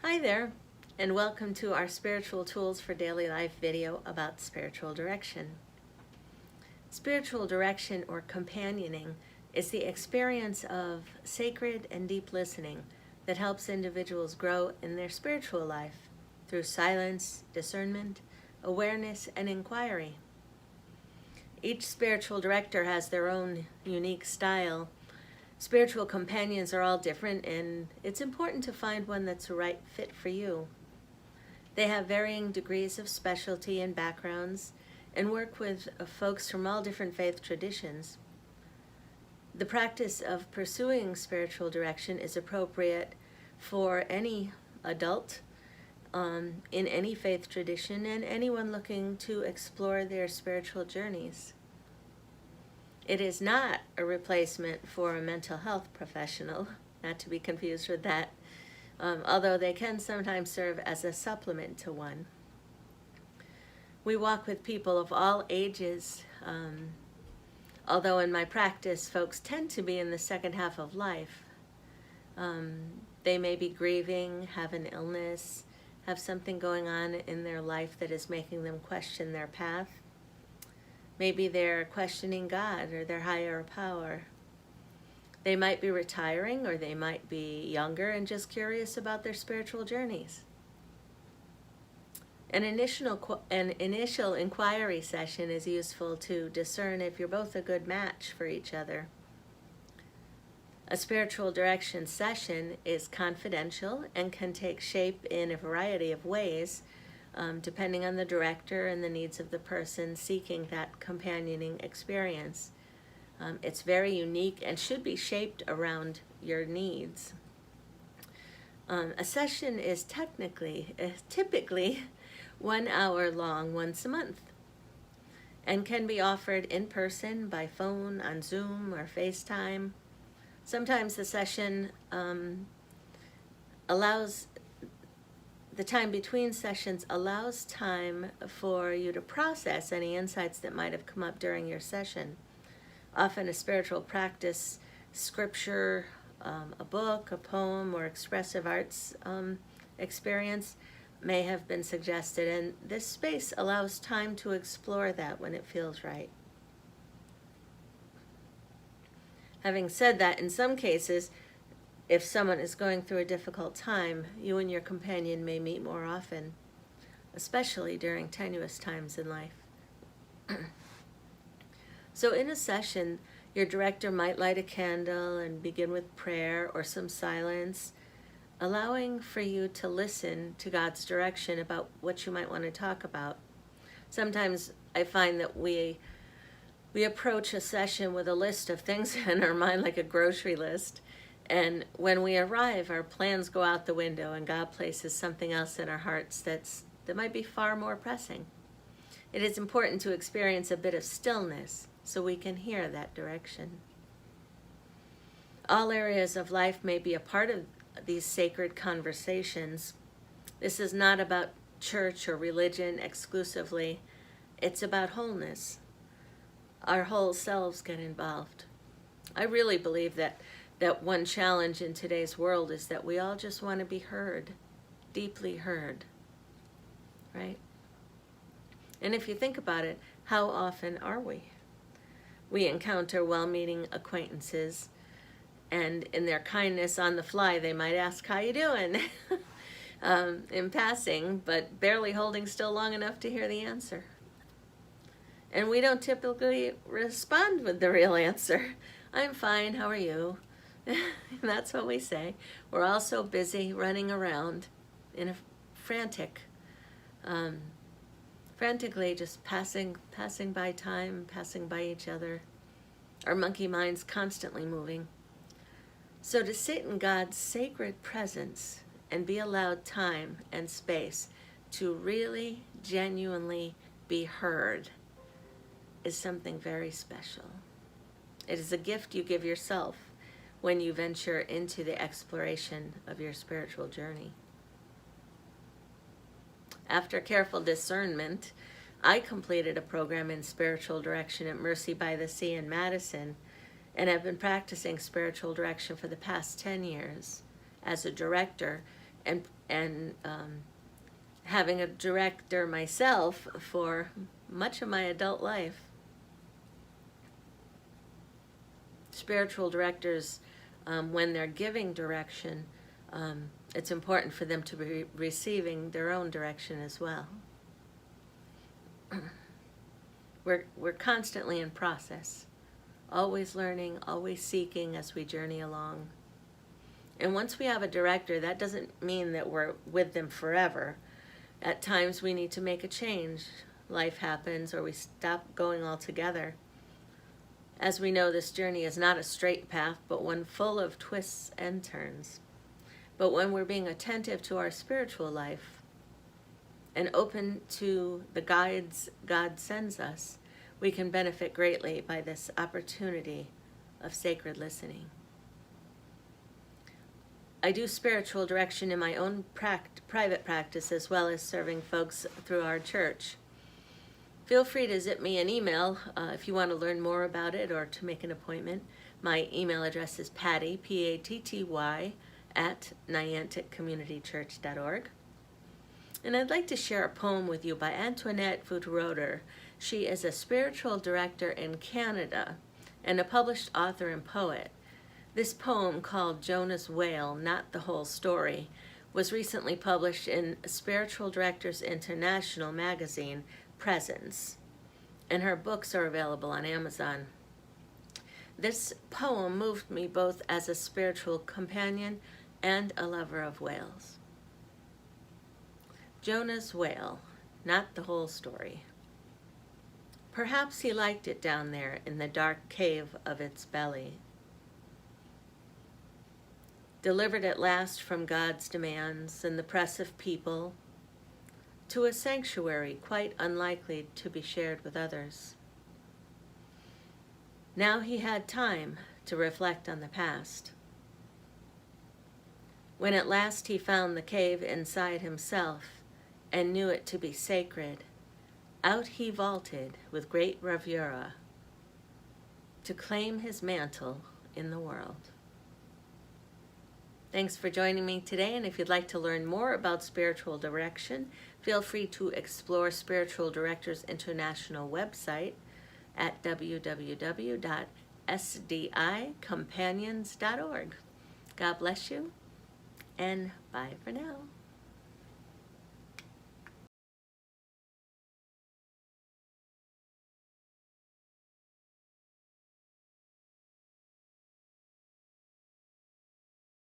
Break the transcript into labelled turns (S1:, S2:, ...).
S1: Hi there, and welcome to our Spiritual Tools for Daily Life video about spiritual direction. Spiritual direction or companioning is the experience of sacred and deep listening that helps individuals grow in their spiritual life through silence, discernment, awareness, and inquiry. Each spiritual director has their own unique style. Spiritual companions are all different, and it's important to find one that's a right fit for you. They have varying degrees of specialty and backgrounds and work with folks from all different faith traditions. The practice of pursuing spiritual direction is appropriate for any adult in any faith tradition and anyone looking to explore their spiritual journeys. It is not a replacement for a mental health professional, not to be confused with that, although they can sometimes serve as a supplement to one. We walk with people of all ages, although in my practice, folks tend to be in the second half of life. They may be grieving, have an illness, have something going on in their life that is making them question their path. Maybe they're questioning God or their higher power. They might be retiring, or they might be younger and just curious about their spiritual journeys. An initial inquiry session is useful to discern if you're both a good match for each other. A spiritual direction session is confidential and can take shape in a variety of ways, depending on the director and the needs of the person seeking that companioning experience. It's very unique and should be shaped around your needs. A session is typically 1 hour long once a month and can be offered in person, by phone, on Zoom, or FaceTime. Sometimes the session the time between sessions allows time for you to process any insights that might have come up during your session. Often a spiritual practice, scripture, a book, a poem, or expressive arts experience may have been suggested, and this space allows time to explore that when it feels right. Having said that, in some cases, if someone is going through a difficult time, you and your companion may meet more often, especially during tenuous times in life. So in a session, your director might light a candle and begin with prayer or some silence, allowing for you to listen to God's direction about what you might want to talk about. Sometimes I find that we approach a session with a list of things in our mind, like a grocery list. And when we arrive, our plans go out the window and God places something else in our hearts that might be far more pressing. It is important to experience a bit of stillness so we can hear that direction. All areas of life may be a part of these sacred conversations. This is not about church or religion exclusively. It's about wholeness. Our whole selves get involved. I really believe that one challenge in today's world is that we all just want to be heard, deeply heard, right? And if you think about it, how often are we? We encounter well-meaning acquaintances, and in their kindness on the fly, they might ask, "How you doing?" in passing, but barely holding still long enough to hear the answer. And we don't typically respond with the real answer. "I'm fine, how are you?" That's what we say. We're all so busy running around in a frantically just passing by time, passing by each other. Our monkey mind's constantly moving. So to sit in God's sacred presence and be allowed time and space to really, genuinely be heard is something very special. It is a gift you give yourself when you venture into the exploration of your spiritual journey. After careful discernment, I completed a program in spiritual direction at Mercy by the Sea in Madison, and have been practicing spiritual direction for the past 10 years as a director and having a director myself for much of my adult life. Spiritual directors, when they're giving direction, it's important for them to be receiving their own direction as well. We're constantly in process, always learning, always seeking as we journey along. And once we have a director, that doesn't mean that we're with them forever. At times we need to make a change. Life happens, or we stop going altogether. As we know, this journey is not a straight path, but one full of twists and turns. But when we're being attentive to our spiritual life and open to the guides God sends us, we can benefit greatly by this opportunity of sacred listening. I do spiritual direction in my own private practice, as well as serving folks through our church. Feel free to zip me an email if you want to learn more about it or to make an appointment. My email address is Patty, Patty, at nianticcommunitychurch.org. And I'd like to share a poem with you by Antoinette Futeroder. She is a spiritual director in Canada and a published author and poet. This poem, called Jonah's Whale, Not the Whole Story, was recently published in Spiritual Directors International magazine, Presence, and her books are available on Amazon. This poem moved me both as a spiritual companion and a lover of whales. Jonah's Whale, Not the Whole Story. Perhaps he liked it down there in the dark cave of its belly. Delivered at last from God's demands and the press of people, to a sanctuary quite unlikely to be shared with others. Now he had time to reflect on the past. When at last he found the cave inside himself and knew it to be sacred, out he vaulted with great bravura to claim his mantle in the world. Thanks for joining me today, and if you'd like to learn more about spiritual direction, feel free to explore Spiritual Directors International website at www.sdicompanions.org. God bless you, and bye for now.